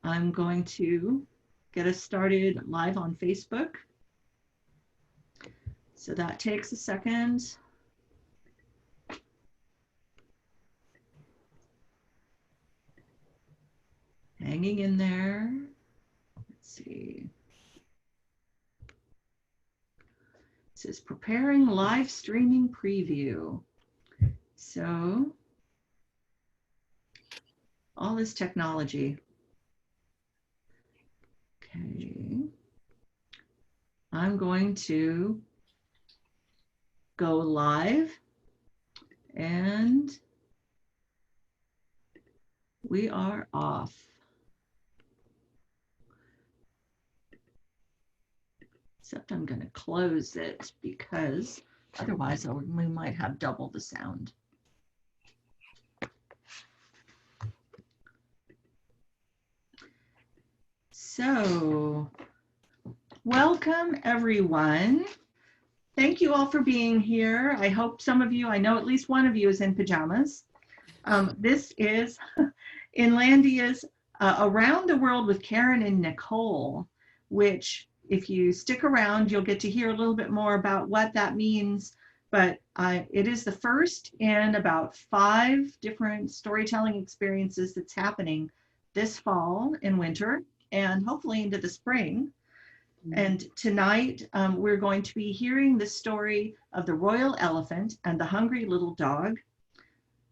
I'm going to get us started live on Facebook. So that takes a second. Hanging in there. Let's see. It says preparing live streaming preview. So all this technology. Okay. I'm going to go live and we are off. Except I'm going to close it because otherwise we might have double the sound. So, welcome everyone. Thank you all for being here. I hope some of you, I know at least one of you is in pajamas. This is Inlandia's Around the World with Karen and Nicole, which if you stick around, you'll get to hear a little bit more about what that means. But it is the first in about 5 different storytelling experiences that's happening this fall and winter, and hopefully into the spring. And tonight we're going to be hearing the story of the royal elephant and the hungry little dog.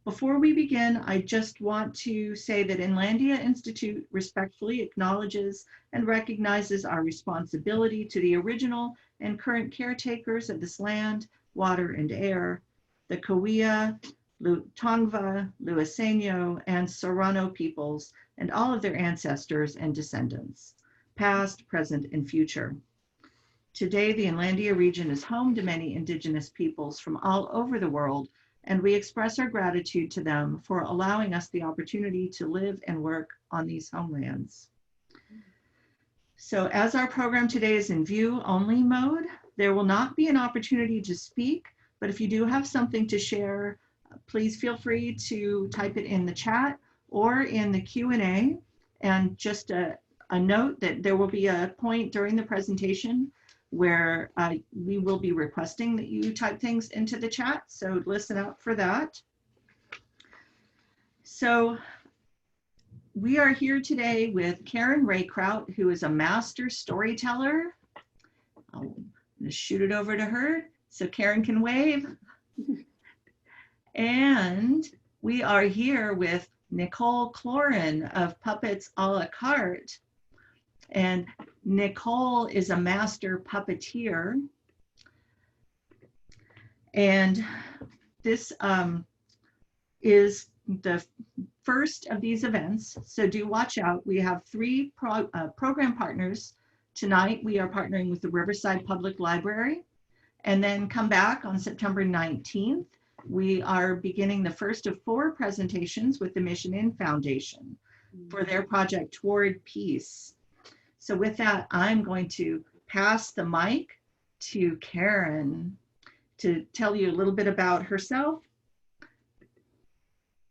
Before we begin, I just want to say that Inlandia Institute respectfully acknowledges and recognizes our responsibility to the original and current caretakers of this land, water, and air, the Cahuilla, Tongva, Luiseno, and Serrano peoples, and all of their ancestors and descendants, past, present, and future. Today, the Inlandia region is home to many indigenous peoples from all over the world, and we express our gratitude to them for allowing us the opportunity to live and work on these homelands. So as our program today is in view only mode, there will not be an opportunity to speak, but if you do have something to share, please feel free to type it in the chat or in the Q&A. And just a note that there will be a point during the presentation where we will be requesting that you type things into the chat, so listen out for that. So we are here today with Karen Raykraut, who is a master storyteller. I'm gonna shoot it over to her so Karen can wave. And we are here with Nicole Cloran of Puppets a la Carte. And Nicole is a master puppeteer. And this is the first of these events, so do watch out. We have 3 program partners. Tonight, we are partnering with the Riverside Public Library. And then come back on September 19th. We are beginning the first of 4 presentations with the Mission Inn Foundation for their project Toward Peace. So with that, I'm going to pass the mic to Karen to tell you a little bit about herself.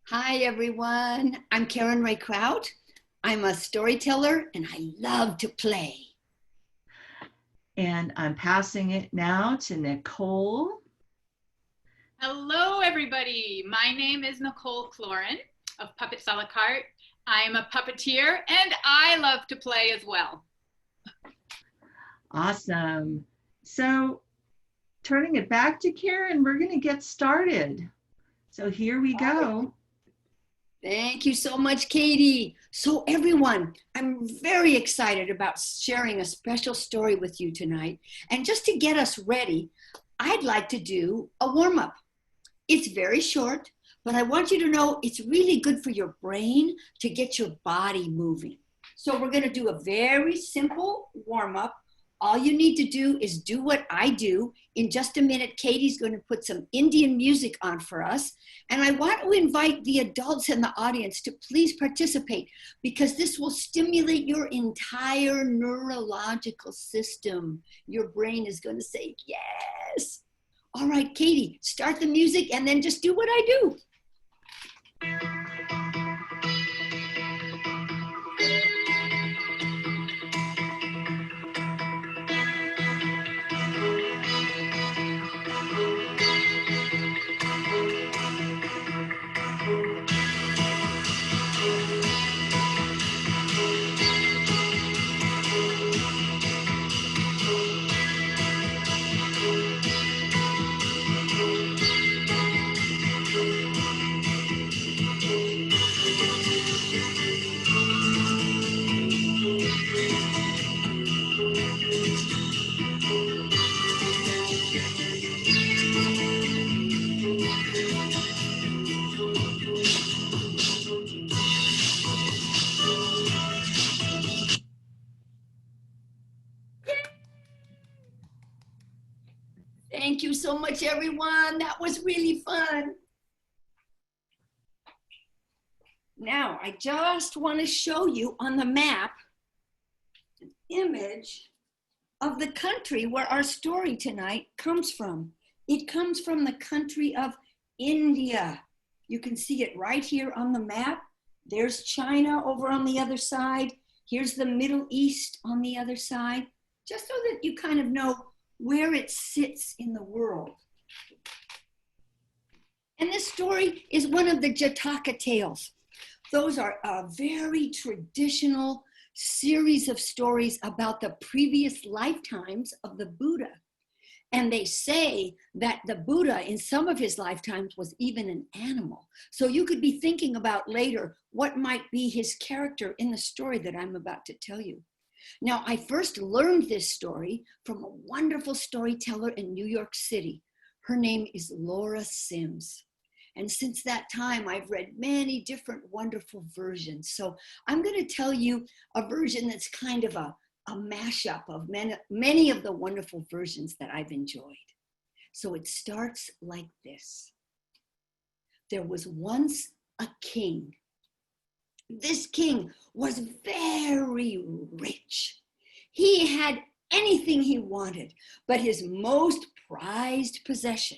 Hi, everyone. I'm Karen Raykraut. I'm a storyteller and I love to play. And I'm passing it now to Nicole. Hello, everybody. My name is Nicole Cloran of Puppets a la Carte. I'm a puppeteer and I love to play as well. Awesome. So turning it back to Karen, we're going to get started. So here we go. Thank you so much, Katie. So everyone, I'm very excited about sharing a special story with you tonight. And just to get us ready, I'd like to do a warm-up. It's very short, but I want you to know it's really good for your brain to get your body moving. So we're going to do a very simple warm-up. All you need to do is do what I do. In just a minute, Katie's going to put some Indian music on for us. And I want to invite the adults in the audience to please participate because this will stimulate your entire neurological system. Your brain is going to say, yes. All right, Katie, start the music and then just do what I do. Thank you so much, everyone. That was really fun. Now, I just want to show you on the map an image of the country where our story tonight comes from. It comes from the country of India. You can see it right here on the map. There's China over on the other side. Here's the Middle East on the other side, just so that you kind of know where it sits in the world. And this story is one of the Jataka tales. Those are a very traditional series of stories about the previous lifetimes of the Buddha. And they say that the Buddha in some of his lifetimes was even an animal. So you could be thinking about later what might be his character in the story that I'm about to tell you. Now, I first learned this story from a wonderful storyteller in New York City. Her name is Laura Sims. And since that time, I've read many different wonderful versions. So I'm going to tell you a version that's kind of a mashup of many of the wonderful versions that I've enjoyed. So it starts like this. There was once a king. This king was very rich. He had anything he wanted, but his most prized possession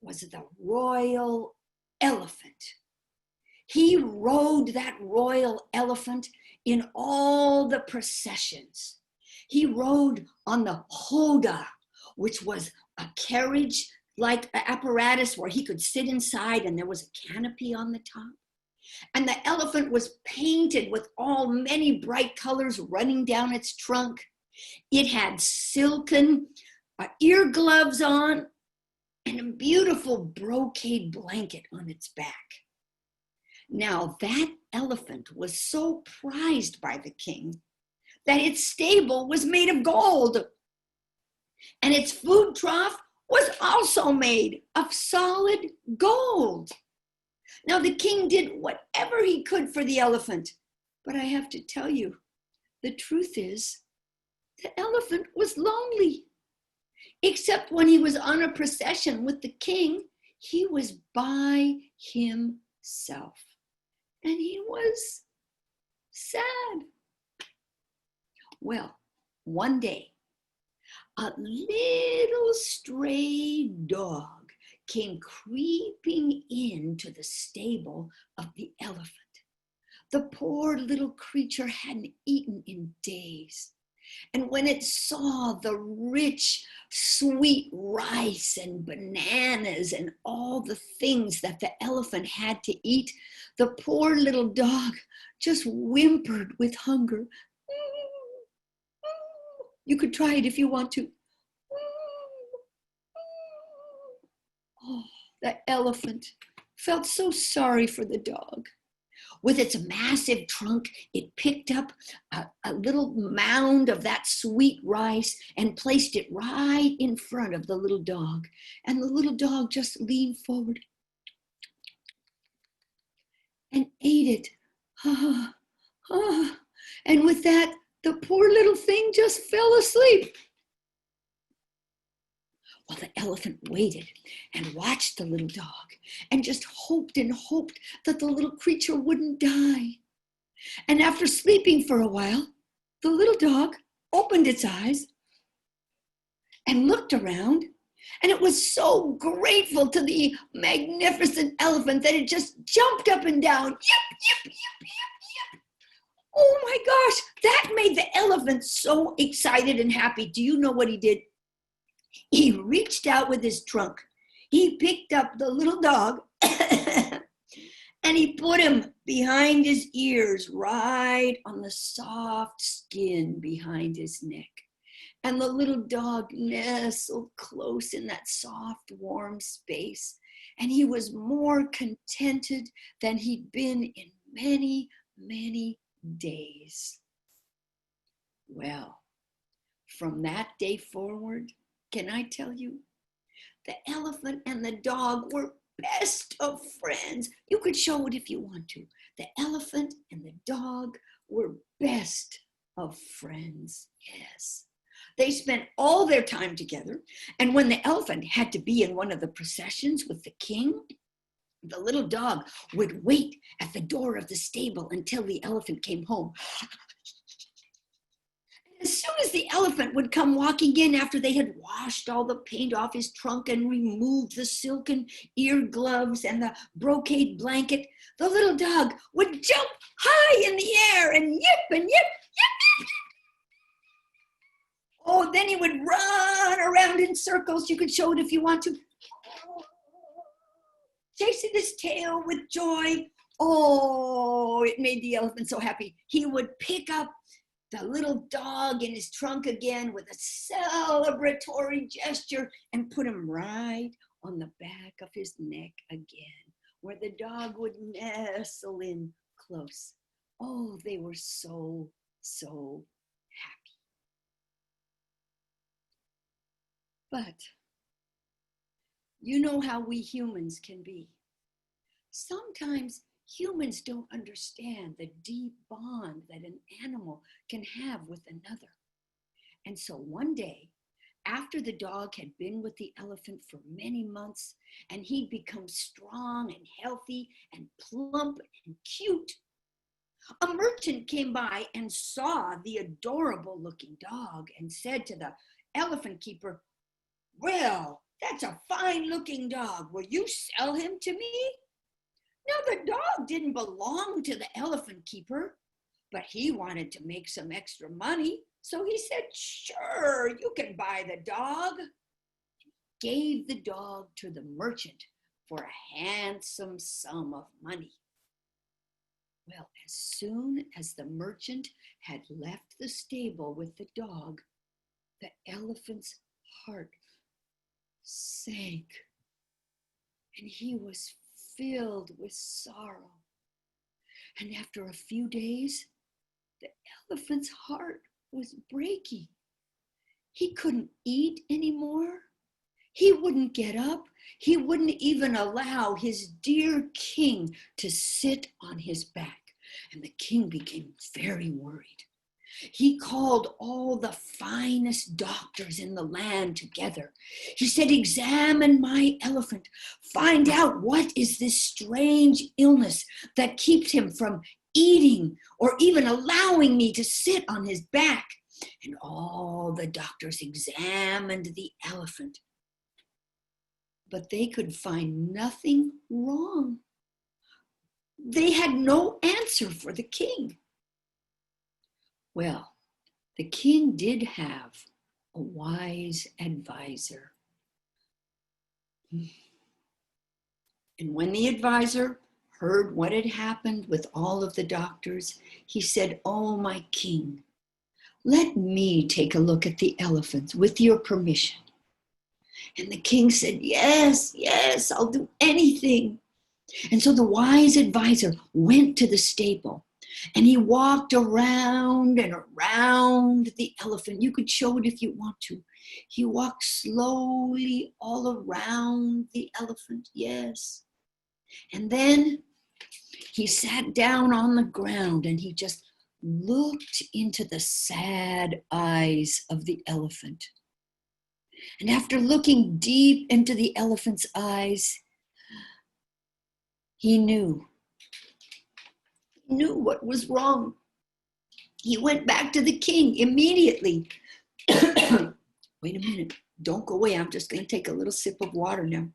was the royal elephant. He rode that royal elephant in all the processions. He rode on the hoda, which was a carriage like apparatus where he could sit inside and there was a canopy on the top. And the elephant was painted with all many bright colors running down its trunk. It had silken ear gloves on and a beautiful brocade blanket on its back. Now that elephant was so prized by the king that its stable was made of gold, and its food trough was also made of solid gold. Now the king did whatever he could for the elephant, but I have to tell you, the truth is, the elephant was lonely. Except when he was on a procession with the king, he was by himself. And he was sad. Well, one day, a little stray dog came creeping into the stable of the elephant. The poor little creature hadn't eaten in days. And when it saw the rich, sweet rice and bananas and all the things that the elephant had to eat, the poor little dog just whimpered with hunger. You could try it if you want to. Oh, the elephant felt so sorry for the dog. With its massive trunk, it picked up a little mound of that sweet rice and placed it right in front of the little dog. And the little dog just leaned forward and ate it. And with that, the poor little thing just fell asleep. Well, the elephant waited and watched the little dog and just hoped and hoped that the little creature wouldn't die. And after sleeping for a while, the little dog opened its eyes and looked around, and it was so grateful to the magnificent elephant that it just jumped up and down. Yip, yip, yip, yip, yip. Oh my gosh, that made the elephant so excited and happy. Do you know what he did? He reached out with his trunk. He picked up the little dog and he put him behind his ears, right on the soft skin behind his neck. And the little dog nestled close in that soft, warm space. And he was more contented than he'd been in many, many days. Well, from that day forward, can I tell you, the elephant and the dog were best of friends. You could show it if you want to. The elephant and the dog were best of friends. Yes. They spent all their time together. And when the elephant had to be in one of the processions with the king, the little dog would wait at the door of the stable until the elephant came home. As soon as the elephant would come walking in after they had washed all the paint off his trunk and removed the silken ear gloves and the brocade blanket, the little dog would jump high in the air and yip and yip, yip, yip. Oh, then he would run around in circles. You could show it if you want to. Chasing his tail with joy. Oh, it made the elephant so happy. He would pick up the little dog in his trunk again with a celebratory gesture and put him right on the back of his neck again, where the dog would nestle in close. Oh, they were so, so happy. But you know how we humans can be. Sometimes humans don't understand the deep bond that an animal can have with another. And so one day, after the dog had been with the elephant for many months and he'd become strong and healthy and plump and cute, a merchant came by and saw the adorable looking dog and said to the elephant keeper, "Well, that's a fine looking dog. Will you sell him to me?" Now, the dog didn't belong to the elephant keeper, but he wanted to make some extra money. So he said, "Sure, you can buy the dog." Gave the dog to the merchant for a handsome sum of money. Well, as soon as the merchant had left the stable with the dog, the elephant's heart sank, and he was filled with sorrow. And after a few days, the elephant's heart was breaking. He couldn't eat anymore. He wouldn't get up. He wouldn't even allow his dear king to sit on his back. And the king became very worried. He called all the finest doctors in the land together. He said, "Examine my elephant. Find out what is this strange illness that keeps him from eating or even allowing me to sit on his back." And all the doctors examined the elephant, but they could find nothing wrong. They had no answer for the king. Well, the king did have a wise advisor. And when the advisor heard what had happened with all of the doctors, he said, "Oh, my king, let me take a look at the elephants with your permission." And the king said, "Yes, yes, I'll do anything." And so the wise advisor went to the stable. And he walked around and around the elephant. You could show it if you want to. He walked slowly all around the elephant, yes. And then he sat down on the ground and he just looked into the sad eyes of the elephant. And after looking deep into the elephant's eyes, he knew what was wrong. He went back to the king immediately. Wait a minute, don't go away. I'm just going to take a little sip of water now.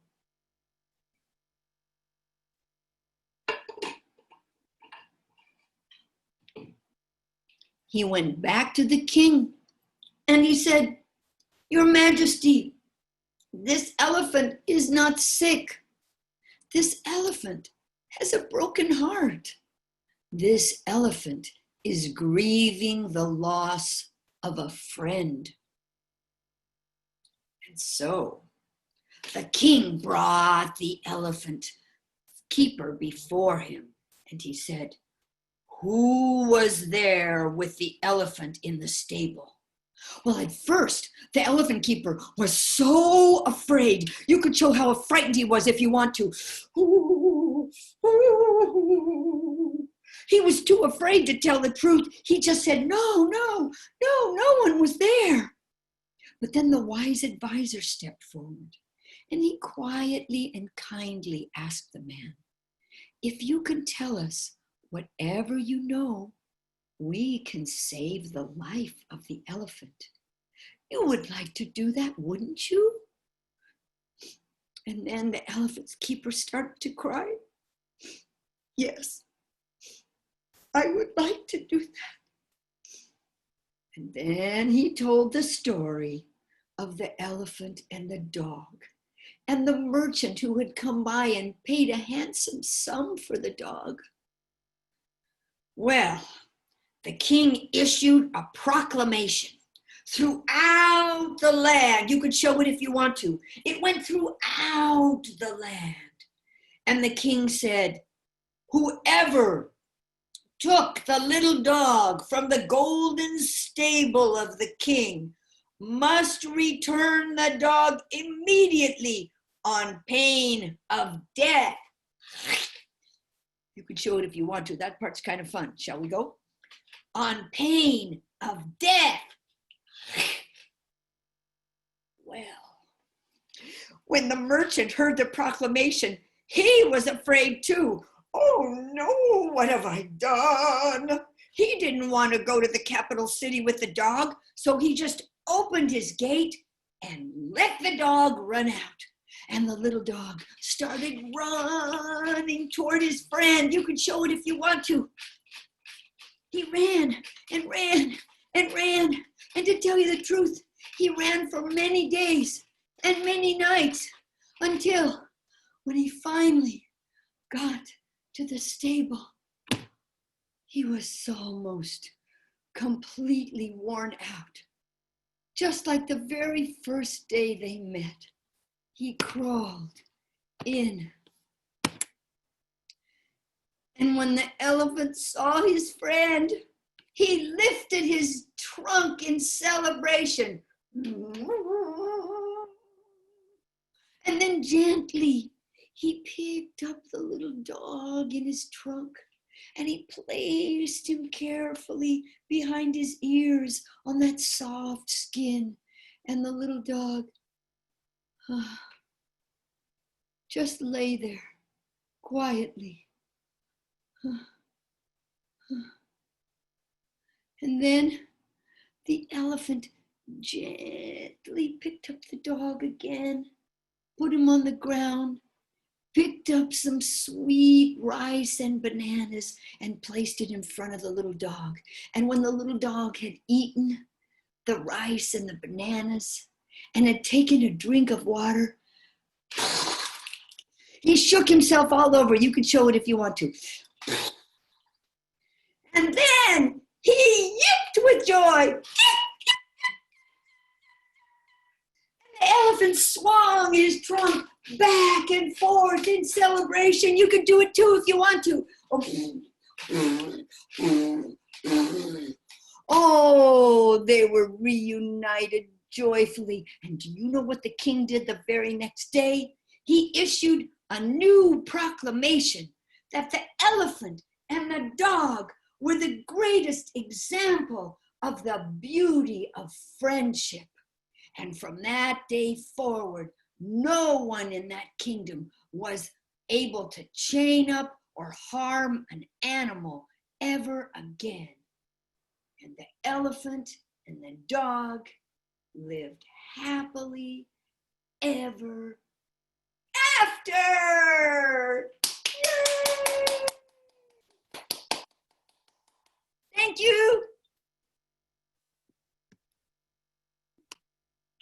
He went back to the king and he said, "Your Majesty, this elephant is not sick. This elephant has a broken heart. This elephant is grieving the loss of a friend." And so the king brought the elephant keeper before him, and he said, "Who was there with the elephant in the stable?" Well, at first, the elephant keeper was so afraid. You could show how frightened he was if you want to. He was too afraid to tell the truth. He just said, no one was there." But then the wise advisor stepped forward, and he quietly and kindly asked the man, "If you can tell us whatever you know, we can save the life of the elephant. You would like to do that, wouldn't you?" And then the elephant's keeper started to cry. "Yes, I would like to do that." And then he told the story of the elephant and the dog, and the merchant who had come by and paid a handsome sum for the dog. Well, the king issued a proclamation throughout the land. You could show it if you want to. It went throughout the land. And the king said, "Whoever took the little dog from the golden stable of the king must return the dog immediately on pain of death." You could show it if you want to. That part's kind of fun. Shall we go? On pain of death. Well, when the merchant heard the proclamation, he was afraid too. "Oh no, what have I done?" He didn't want to go to the capital city with the dog, so he just opened his gate and let the dog run out. And the little dog started running toward his friend. You can show it if you want to. He ran and ran and ran. And to tell you the truth, he ran for many days and many nights until when he finally got to the stable, he was almost completely worn out. Just like the very first day they met, he crawled in. And when the elephant saw his friend, he lifted his trunk in celebration. And then gently, he picked up the little dog in his trunk and he placed him carefully behind his ears on that soft skin. And the little dog just lay there quietly. And then the elephant gently picked up the dog again, put him on the ground, picked up some sweet rice and bananas and placed it in front of the little dog. And when the little dog had eaten the rice and the bananas and had taken a drink of water, he shook himself all over. You can show it if you want to. And then he yipped with joy. And the elephant swung his trunk back and forth in celebration. You can do it too if you want to. Oh, they were reunited joyfully. And do you know what the king did the very next day? He issued a new proclamation that the elephant and the dog were the greatest example of the beauty of friendship. And from that day forward, no one in that kingdom was able to chain up or harm an animal ever again. And the elephant and the dog lived happily ever after. Yay! Thank you.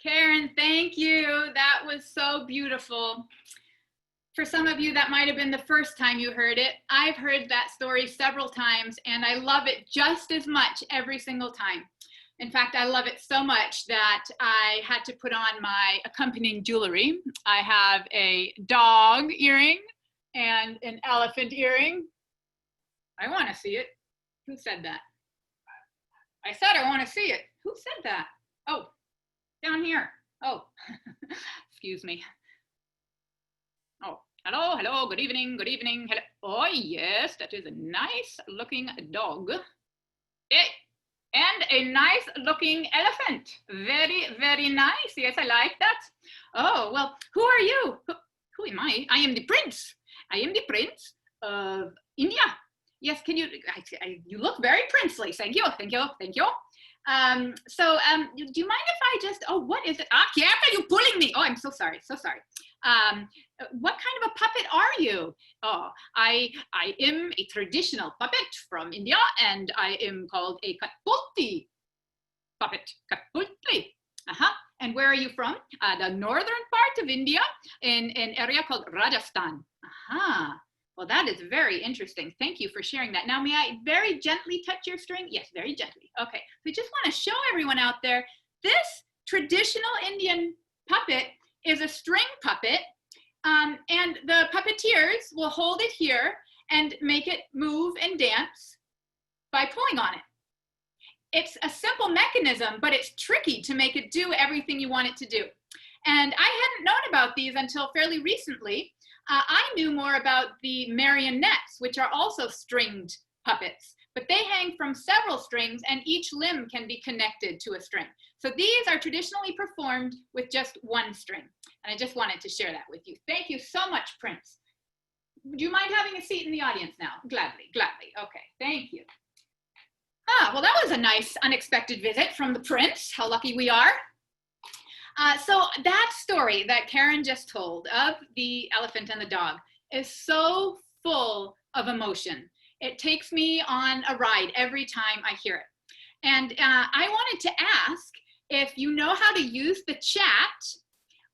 Karen, thank you. That was so beautiful. For some of you, that might have been the first time you heard it. I've heard that story several times, and I love it just as much every single time. In fact, I love it so much that I had to put on my accompanying jewelry. I have a dog earring and an elephant earring. I want to see it. Who said that? I said I want to see it. Who said that? Oh, down here. Oh, excuse me. Oh, hello, hello, good evening, hello. Oh, yes, that is a nice looking dog. Hey, And a nice looking elephant. Very, very nice. Yes, I like that. Oh, well, who are you? Who am I? I am the prince. I am the prince of India. Yes, can you, you look very princely. Thank you, thank you, thank you. Do you mind if I just, oh, what is it? Ah, Karen, are you pulling me? Oh, I'm so sorry, so sorry. What kind of a puppet are you? Oh, I am a traditional puppet from India, and I am called a Katpulti puppet. Katpulti. Uh-huh. And where are you from? The northern part of India, in an area called Rajasthan. Uh-huh. Well, that is very interesting. Thank you for sharing that. Now, may I very gently touch your string? Yes, very gently. Okay, so I just want to show everyone out there, this traditional Indian puppet is a string puppet, and the puppeteers will hold it here and make it move and dance by pulling on it. It's a simple mechanism, but it's tricky to make it do everything you want it to do. And I hadn't known about these until fairly recently. I knew more about the marionettes, which are also stringed puppets, but they hang from several strings and each limb can be connected to a string. So these are traditionally performed with just one string. And I just wanted to share that with you. Thank you so much, Prince. Do you mind having a seat in the audience now? Gladly, gladly. Okay, thank you. Ah, well, that was a nice unexpected visit from the Prince. How lucky we are. So that story that Karen just told of the elephant and the dog is so full of emotion. It takes me on a ride every time I hear it. And I wanted to ask if you know how to use the chat,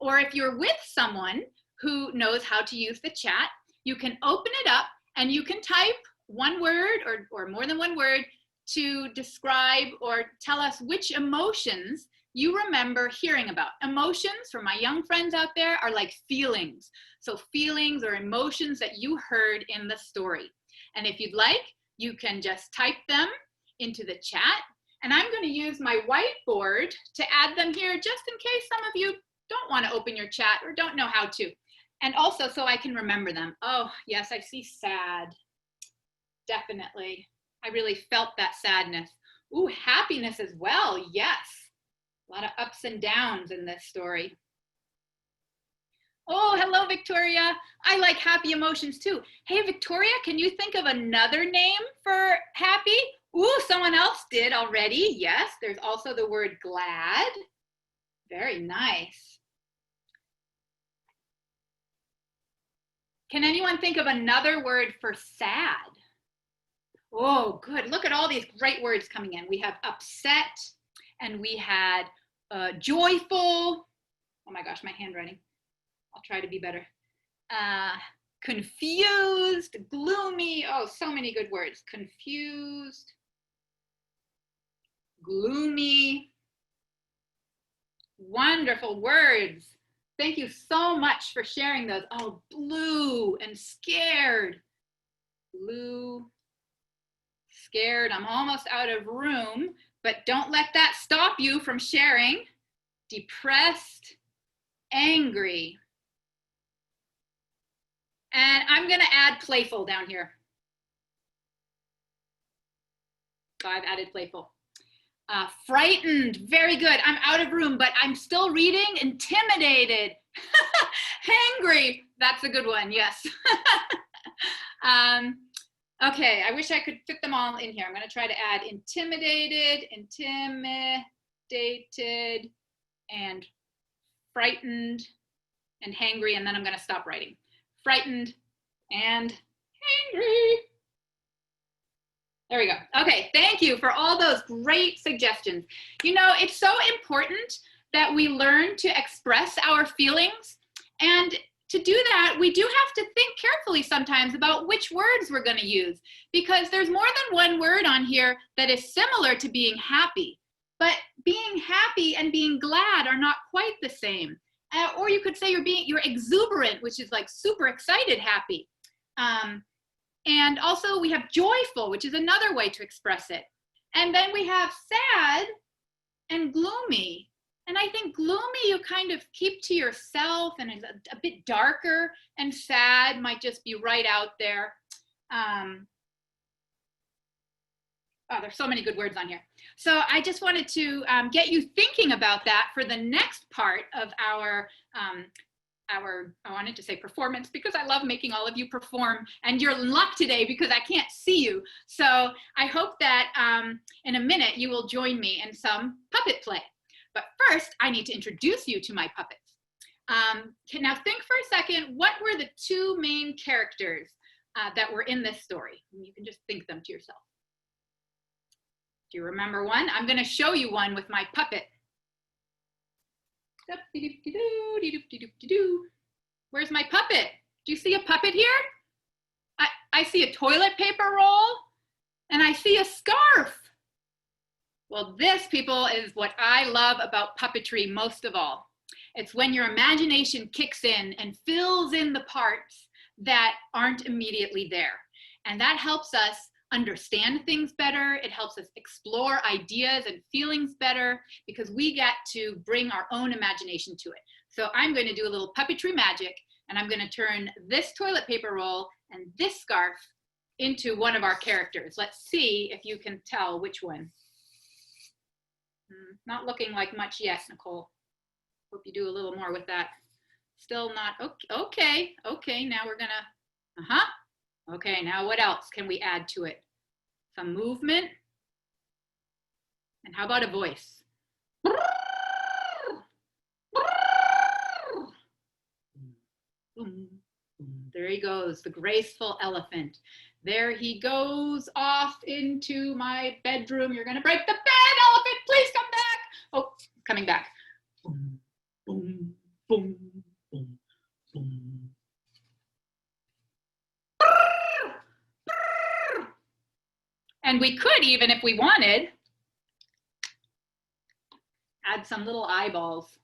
or if you're with someone who knows how to use the chat, you can open it up and you can type one word or more than one word to describe or tell us which emotions you remember hearing about. Emotions, for my young friends out there, are like feelings. So feelings or emotions that you heard in the story. And if you'd like, you can just type them into the chat. And I'm going to use my whiteboard to add them here just in case some of you don't want to open your chat or don't know how to. And also so I can remember them. Oh, yes, I see sad. Definitely. I really felt that sadness. Ooh, happiness as well. Yes. A lot of ups and downs in this story. Oh, hello, Victoria. I like happy emotions too. Hey, Victoria, can you think of another name for happy? Ooh, someone else did already. Yes, there's also the word glad. Very nice. Can anyone think of another word for sad? Oh, good. Look at all these great words coming in. We have upset, and we had joyful. Oh my gosh, my handwriting. I'll try to be better. Confused, gloomy. Oh, so many good words. Confused, gloomy. Wonderful words. Thank you so much for sharing those. Oh, blue and scared. Blue, scared. I'm almost out of room, but don't let that stop you from sharing. Depressed, angry. And I'm going to add playful down here. So I've added playful. Frightened, very good. I'm out of room, but I'm still reading. Intimidated, hangry. That's a good one, yes. Okay, I wish I could fit them all in here. I'm gonna try to add intimidated, and frightened, and hangry, and then I'm gonna stop writing. Frightened and hangry. There we go. Okay, thank you for all those great suggestions. You know, it's so important that we learn to express our feelings. And to do that, we do have to think carefully sometimes about which words we're going to use, because there's more than one word on here that is similar to being happy. But being happy and being glad are not quite the same. Or you could say you're exuberant, which is like super excited happy. And also we have joyful, which is another way to express it. And then we have sad and gloomy. And I think gloomy you kind of keep to yourself, and is a bit darker, and sad might just be right out there. Oh, there's so many good words on here. So I just wanted to get you thinking about that for the next part of our, I wanted to say performance because I love making all of you perform, and you're in luck today because I can't see you. So I hope that in a minute you will join me in some puppet play. But first, I need to introduce you to my puppets. Now think for a second, what were the two main characters that were in this story? You can just think them to yourself. Do you remember one? I'm going to show you one with my puppet. Where's my puppet? Do you see a puppet here? I see a toilet paper roll and I see a scarf. Well, this, people, is what I love about puppetry most of all. It's when your imagination kicks in and fills in the parts that aren't immediately there. And that helps us understand things better. It helps us explore ideas and feelings better because we get to bring our own imagination to it. So I'm going to do a little puppetry magic, and I'm going to turn this toilet paper roll and this scarf into one of our characters. Let's see if you can tell which one. Not looking like much yet, Nicole. Hope you do a little more with that. Still not, okay, now we're gonna, okay, now what else can we add to it? Some movement. And how about a voice? There he goes, the graceful elephant. There he goes off into my bedroom. You're gonna break the bed, elephant, please come back. Oh, coming back. Boom, boom, boom, boom, boom. And we could even, if we wanted, add some little eyeballs.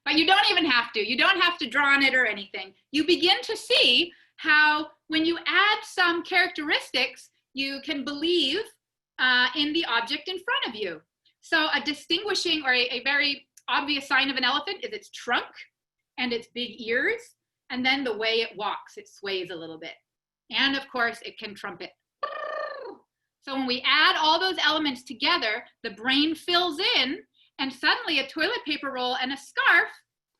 But you don't even have to. You don't have to draw on it or anything. You begin to see how when you add some characteristics, you can believe in the object in front of you. So a distinguishing or a very obvious sign of an elephant is its trunk and its big ears, and then the way it walks, it sways a little bit. And of course, it can trumpet. So when we add all those elements together, the brain fills in, and suddenly a toilet paper roll and a scarf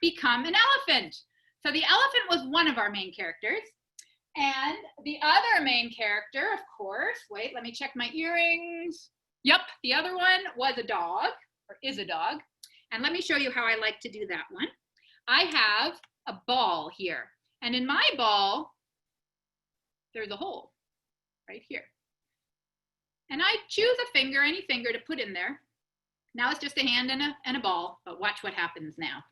become an elephant. So the elephant was one of our main characters. And the other main character, of course, wait, let me check my earrings. Yep, the other one was a dog, or is a dog. And let me show you how I like to do that one. I have a ball here. And in my ball, there's a hole right here. And I choose a finger, any finger to put in there. Now it's just a hand and a ball, but watch what happens now.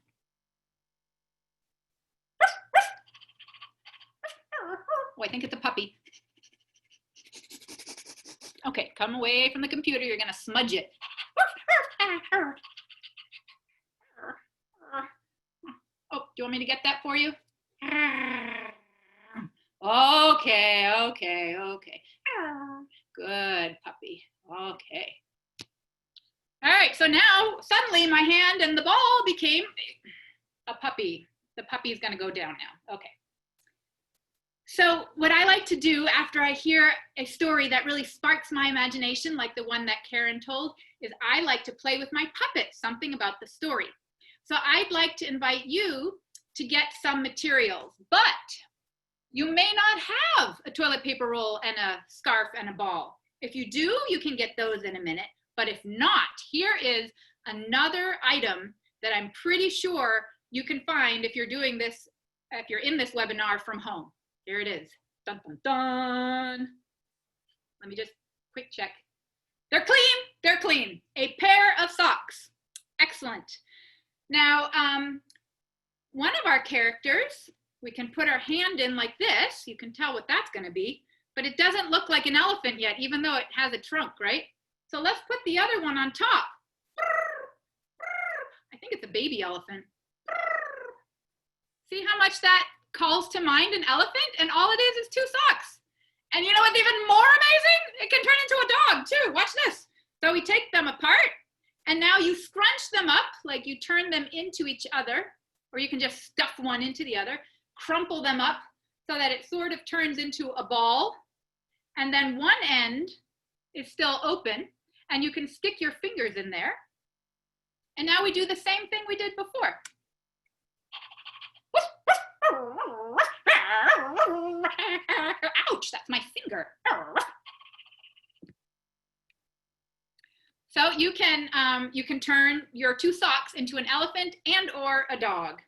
Oh, I think it's a puppy. Okay, come away from the computer. You're gonna smudge it. Oh, do you want me to get that for you? Okay. Good puppy. Okay. All right, so now suddenly my hand and the ball became a puppy. The puppy is gonna go down now. Okay. So what I like to do after I hear a story that really sparks my imagination, like the one that Karen told, is I like to play with my puppet, something about the story. So I'd like to invite you to get some materials, but you may not have a toilet paper roll and a scarf and a ball. If you do, you can get those in a minute. But if not, here is another item that I'm pretty sure you can find if you're doing this, if you're in this webinar from home. Here it is. Dun, dun, dun. Let me just quick check. They're clean. They're clean. A pair of socks. Excellent. Now, one of our characters, we can put our hand in like this. You can tell what that's going to be, but it doesn't look like an elephant yet, even though it has a trunk, right? So let's put the other one on top. I think it's a baby elephant. See how much that calls to mind an elephant? And all it is 2 socks. And you know what's even more amazing? It can turn into a dog too. Watch this. So we take them apart and now you scrunch them up, like you turn them into each other. or you can just stuff one into the other, crumple them up so that it sort of turns into a ball. And then one end is still open, and you can stick your fingers in there. And now we do the same thing we did before. Ouch, that's my finger. So you can turn your two socks into an elephant and or a dog.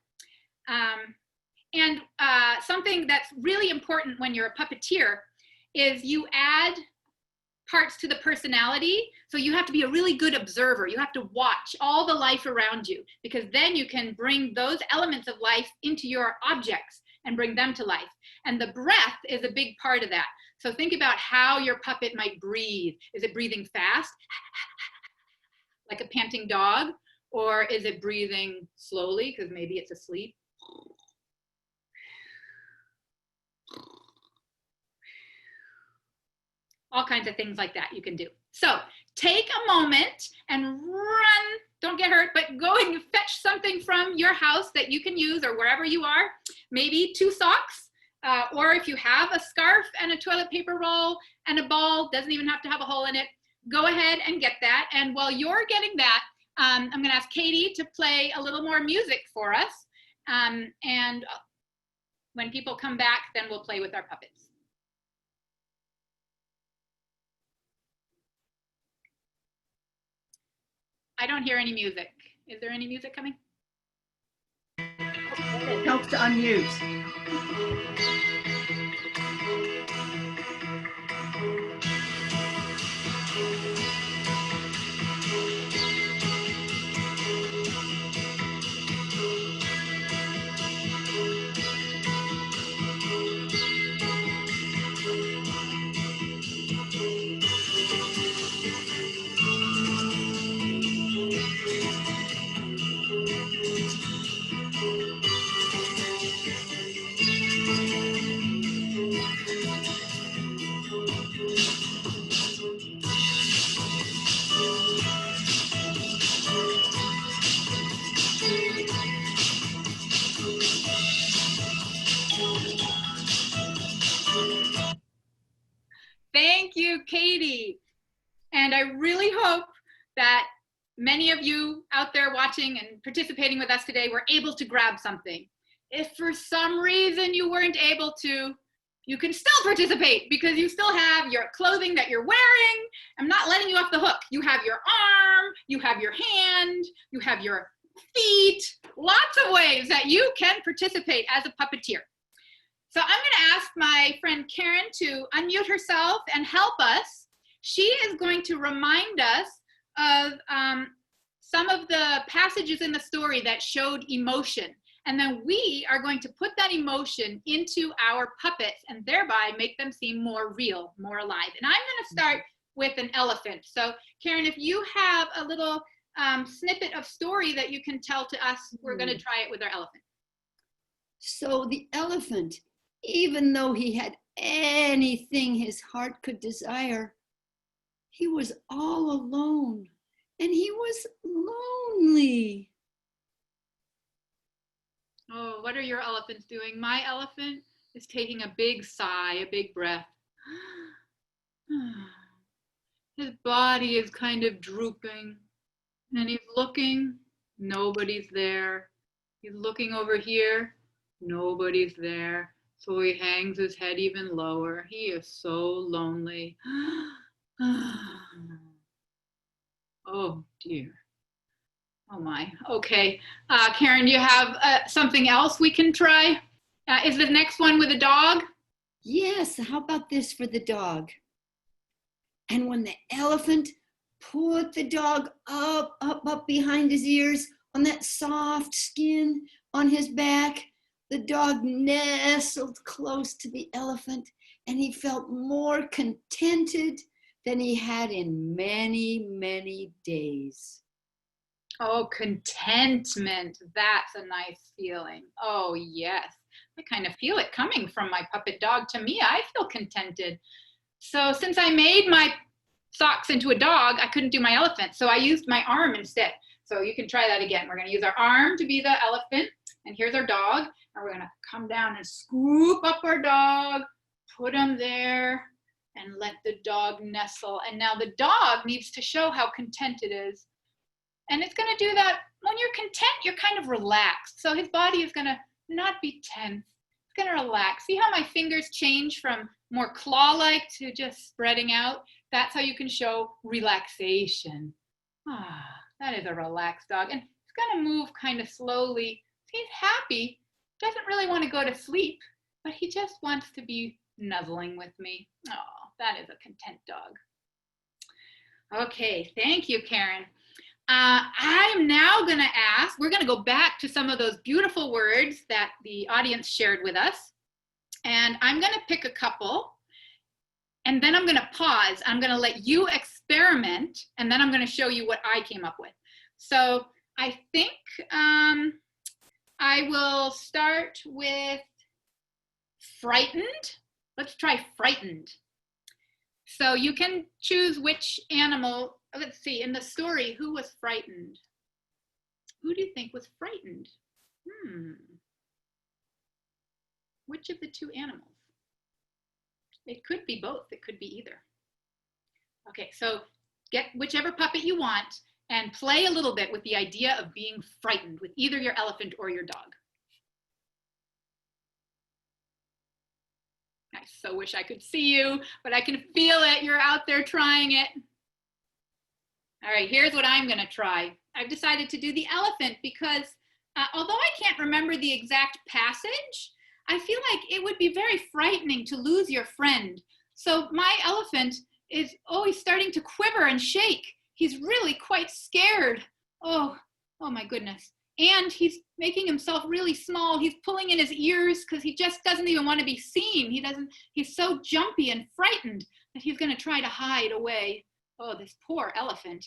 Something that's really important when you're a puppeteer is you add parts to the personality. So you have to be a really good observer. You have to watch all the life around you, because then you can bring those elements of life into your objects and bring them to life. And the breath is a big part of that. So think about how your puppet might breathe. Is it breathing fast, like a panting dog? Or is it breathing slowly, because maybe it's asleep? All kinds of things like that you can do. So take a moment and run, don't get hurt, but go and fetch something from your house that you can use, or wherever you are, maybe 2 socks, or if you have a scarf and a toilet paper roll and a ball, doesn't even have to have a hole in it, go ahead and get that. And while you're getting that, I'm gonna ask Katie to play a little more music for us. And when people come back, then we'll play with our puppets. I don't hear any music. Is there any music coming? It helps to unmute. Thank you, Katie. And I really hope that many of you out there watching and participating with us today were able to grab something. If for some reason you weren't able to, you can still participate, because you still have your clothing that you're wearing. I'm not letting you off the hook. You have your arm, you have your hand, you have your feet, lots of ways that you can participate as a puppeteer. So I'm gonna ask my friend Karen to unmute herself and help us. She is going to remind us of some of the passages in the story that showed emotion. And then we are going to put that emotion into our puppets and thereby make them seem more real, more alive. And I'm gonna start with an elephant. So Karen, if you have a little snippet of story that you can tell to us, we're gonna try it with our elephant. So the elephant, even though he had anything his heart could desire, he was all alone and he was lonely. Oh, what are your elephants doing? My elephant is taking a big sigh, a big breath. His body is kind of drooping and he's looking, nobody's there. He's looking over here, nobody's there. So he hangs his head even lower. He is so lonely. Oh dear. Oh my. Okay. Karen, do you have something else we can try? Is the next one with a dog? Yes, how about this for the dog? And when the elephant put the dog up behind his ears on that soft skin on his back, the dog nestled close to the elephant and he felt more contented than he had in many, many days. Oh, contentment. That's a nice feeling. Oh, yes. I kind of feel it coming from my puppet dog. To me, I feel contented. So since I made my socks into a dog, I couldn't do my elephant. So I used my arm instead. So you can try that again. We're going to use our arm to be the elephant. And here's our dog. And we're gonna come down and scoop up our dog, put him there, and let the dog nestle. And now the dog needs to show how content it is. And it's gonna do that when you're content, you're kind of relaxed. So his body is gonna not be tense. It's gonna relax. See how my fingers change from more claw-like to just spreading out? That's how you can show relaxation. Ah, that is a relaxed dog. And it's gonna move kind of slowly. He's happy, doesn't really want to go to sleep, but he just wants to be nuzzling with me. Oh, that is a content dog. Okay, thank you, Karen. I'm now gonna ask, we're gonna go back to some of those beautiful words that the audience shared with us. And I'm gonna pick a couple, and then I'm gonna pause. I'm gonna let you experiment, and then I'm gonna show you what I came up with. So I think I will start with frightened. Let's try frightened. So you can choose which animal. Let's see, in the story, who was frightened? Who do you think was frightened? Which of the two animals? It could be both, it could be either. Okay, so get whichever puppet you want and play a little bit with the idea of being frightened with either your elephant or your dog. I so wish I could see you, but I can feel it. You're out there trying it. All right, here's what I'm gonna try. I've decided to do the elephant because although I can't remember the exact passage, I feel like it would be very frightening to lose your friend. So my elephant is always starting to quiver and shake. He's really quite scared. Oh my goodness. And he's making himself really small. He's pulling in his ears because he just doesn't even want to be seen. He's so jumpy and frightened that he's gonna try to hide away. Oh, this poor elephant.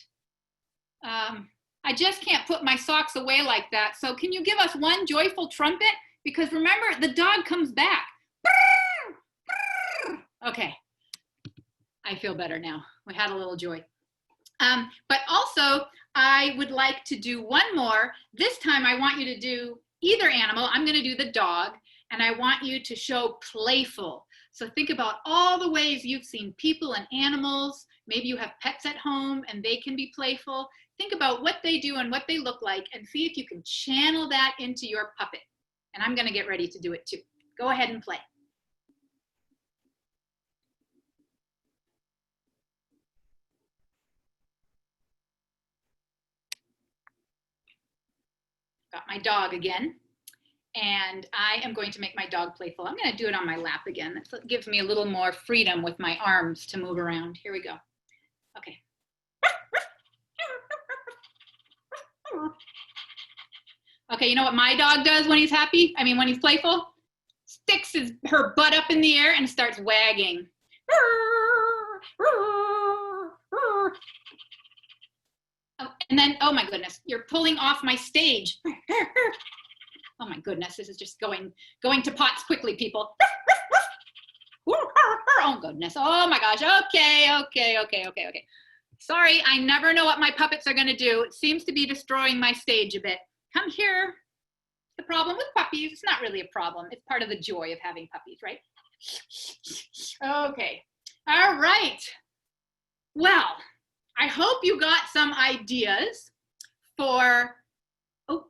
I just can't put my socks away like that. So can you give us one joyful trumpet? Because remember, the dog comes back. Okay, I feel better now. We had a little joy. But also, I would like to do one more. This time I want you to do either animal. I'm gonna do the dog, and I want you to show playful. So think about all the ways you've seen people and animals. Maybe you have pets at home and they can be playful. Think about what they do and what they look like and see if you can channel that into your puppet. And I'm gonna get ready to do it too. Go ahead and play. Got my dog again. And I am going to make my dog playful. I'm gonna do it on my lap again. That gives me a little more freedom with my arms to move around. Here we go. Okay. Okay, you know what my dog does when he's happy? I mean, when he's playful? Sticks her butt up in the air and starts wagging. Oh, and then, oh my goodness, you're pulling off my stage. Oh my goodness, this is just going to pots quickly, people. Oh goodness, oh my gosh, okay. Sorry, I never know what my puppets are gonna do. It seems to be destroying my stage a bit. Come here. The problem with puppies, it's not really a problem. It's part of the joy of having puppies, right? Okay, all right. Well, I hope you got some ideas for, hello,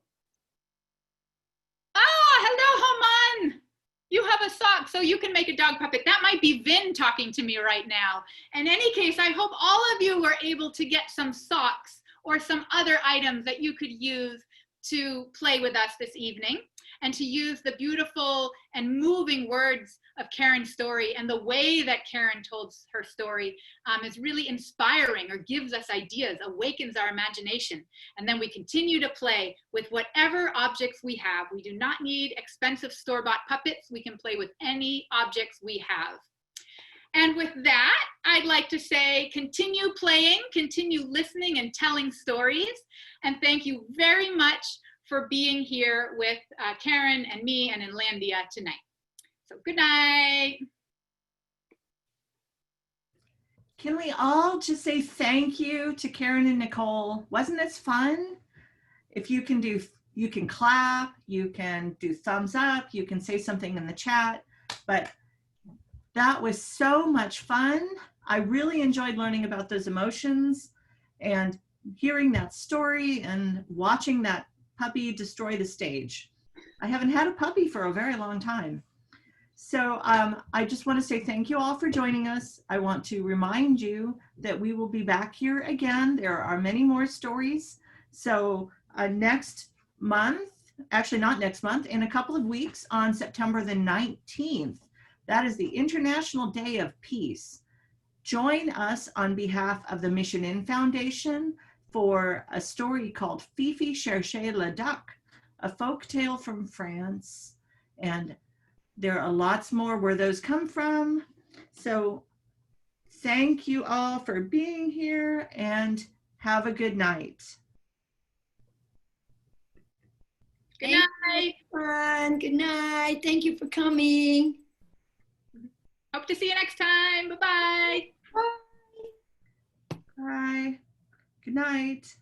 Haman. You have a sock, so you can make a dog puppet. That might be Vin talking to me right now. In any case, I hope all of you were able to get some socks or some other items that you could use to play with us this evening and to use the beautiful and moving words of Karen's story, and the way that Karen told her story is really inspiring or gives us ideas, awakens our imagination. And then we continue to play with whatever objects we have. We do not need expensive store-bought puppets. We can play with any objects we have. And with that, I'd like to say, continue playing, continue listening and telling stories. And thank you very much for being here with Karen and me and Inlandia tonight. So good night. Can we all just say thank you to Karen and Nicole? Wasn't this fun? If you can do you can clap, you can do thumbs up, you can say something in the chat, but that was so much fun. I really enjoyed learning about those emotions and hearing that story and watching that puppy destroy the stage. I haven't had a puppy for a very long time. So I just want to say thank you all for joining us. I want to remind you that we will be back here again. There are many more stories. So next month, actually not next month, in a couple of weeks on September the 19th, that is the International Day of Peace. Join us on behalf of the Mission Inn Foundation for a story called Fifi Cherchait le Duc, a folk tale from France. And there are lots more where those come from. So thank you all for being here and have a good night. Good night. Everyone. Good night. Thank you for coming. Hope to see you next time. Bye-bye. Bye. Good night.